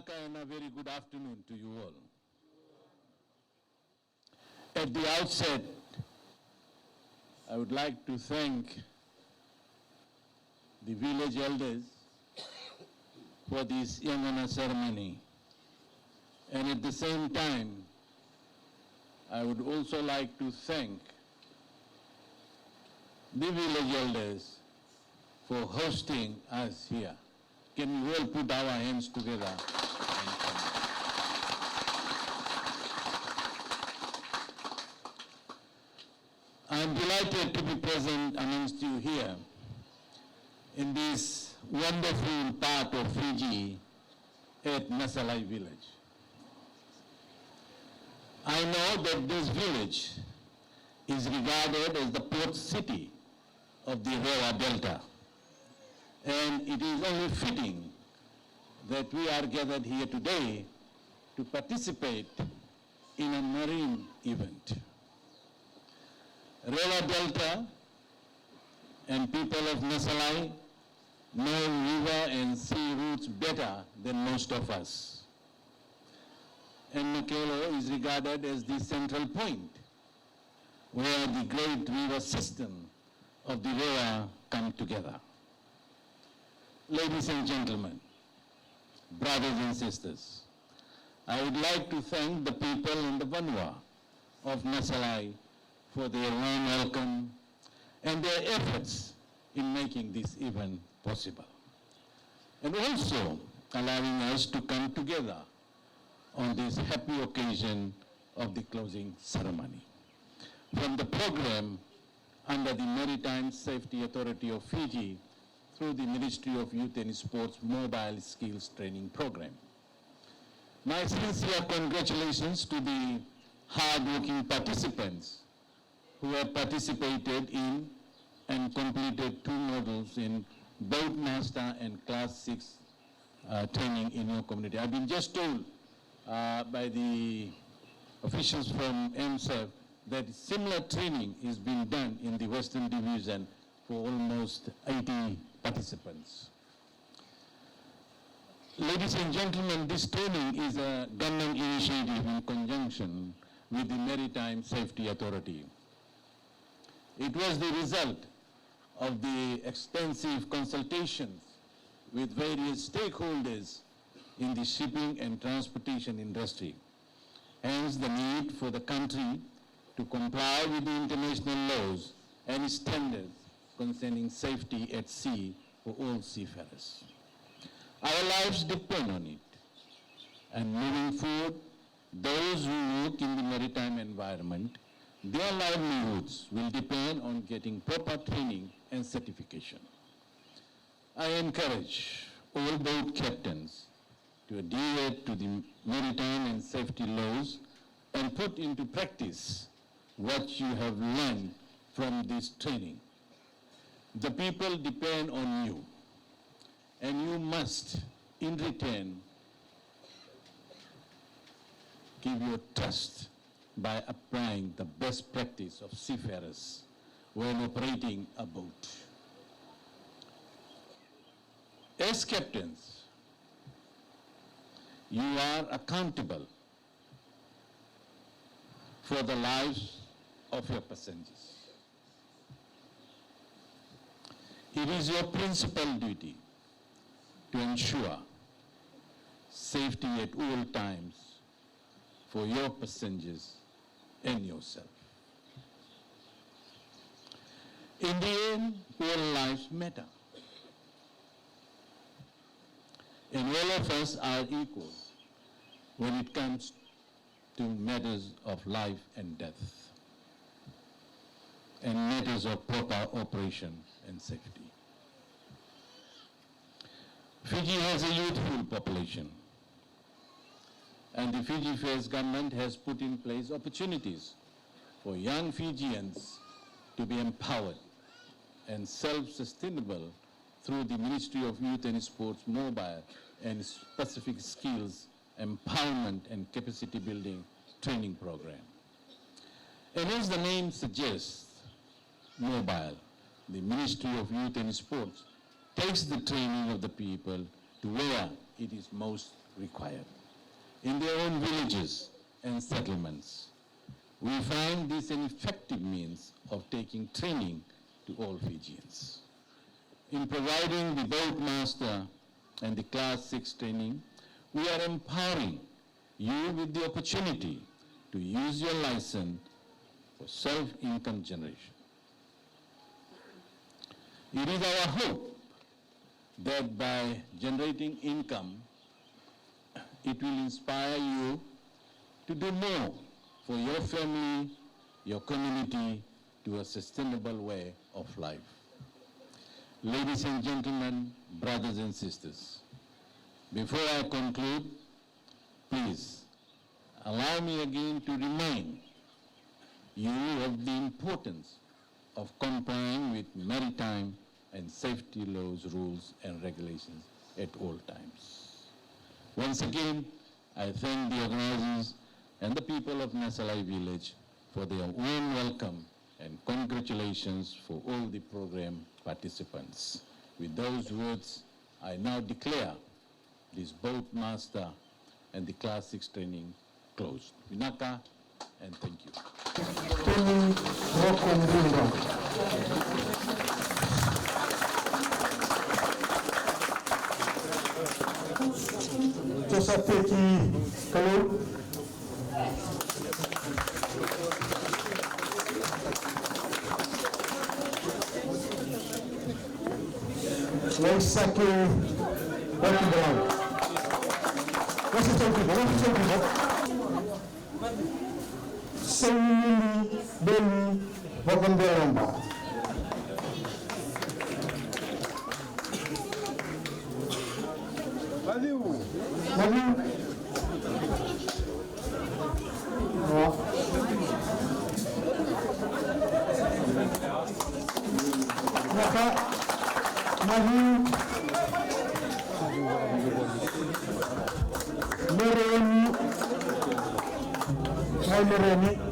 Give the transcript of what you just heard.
Wanaka and a very good afternoon to you all. At the outset, I would like to thank the village elders for this Yangana ceremony. And at the same time, I would also like to thank the village elders for hosting us here. Can we all put our hands together? I am delighted to be present amongst you here in this wonderful part of Fiji at Nasilai village. I know that this village is regarded as the port city of the Rewa Delta, and it is only fitting that we are gathered here today to participate in a marine event. Rewa Delta and people of Nasilai know river and sea routes better than most of us. And Makelo is regarded as the central point where the great river system of the Rewa come together. Ladies and gentlemen, brothers and sisters, I would like to thank the people in the Vanua of Nasilai for their warm welcome and their efforts in making this event possible, and also allowing us to come together on this happy occasion of the closing ceremony. From the program under the Maritime Safety Authority of Fiji through the Ministry of Youth and Sports Mobile Skills Training Program. My sincere congratulations to the hard-working participants who have participated in and completed 2 modules in boat master and class 6 training in your community. I've been just told by the officials from MSEF that similar training is being done in the Western Division for almost 80 participants. Ladies and gentlemen, this training is a government initiative in conjunction with the Maritime Safety Authority. It was the result of the extensive consultations with various stakeholders in the shipping and transportation industry. Hence the need for the country to comply with the international laws and standards concerning safety at sea for all seafarers. Our lives depend on it, and moving forward, those who work in the maritime environment, their livelihoods will depend on getting proper training and certification. I encourage all boat captains to adhere to the maritime and safety laws and put into practice what you have learned from this training. The people depend on you, and you must, in return, give your trust by applying the best practice of seafarers when operating a boat. As captains, you are accountable for the lives of your passengers. It is your principal duty to ensure safety at all times for your passengers and yourself. In the end, all lives matter. And all of us are equal when it comes to matters of life and death and matters of proper operation and safety. Fiji has a youthful population, and the Fiji Affairs government has put in place opportunities for young Fijians to be empowered and self-sustainable through the Ministry of Youth and Sports Mobile and Specific Skills Empowerment and Capacity Building Training Program. And as the name suggests, mobile, the Ministry of Youth and Sports takes the training of the people to where it is most required in their own villages and settlements. We find this an effective means of taking training to all Fijians. In providing the boat master and the Class 6 training, we are empowering you with the opportunity to use your license for self-income generation. It is our hope that by generating income, it will inspire you to do more for your family, your community, to a sustainable way of life. Ladies and gentlemen, brothers and sisters, before I conclude, please allow me again to remind you of the importance of complying with maritime and safety laws, rules, and regulations at all times. Once again, I thank the organizers and the people of Nasilai village for their warm welcome and congratulations for all the program participants. With those words, I now declare this boat master and the Class 6 training closed. Vinaka, and thank you. Meroni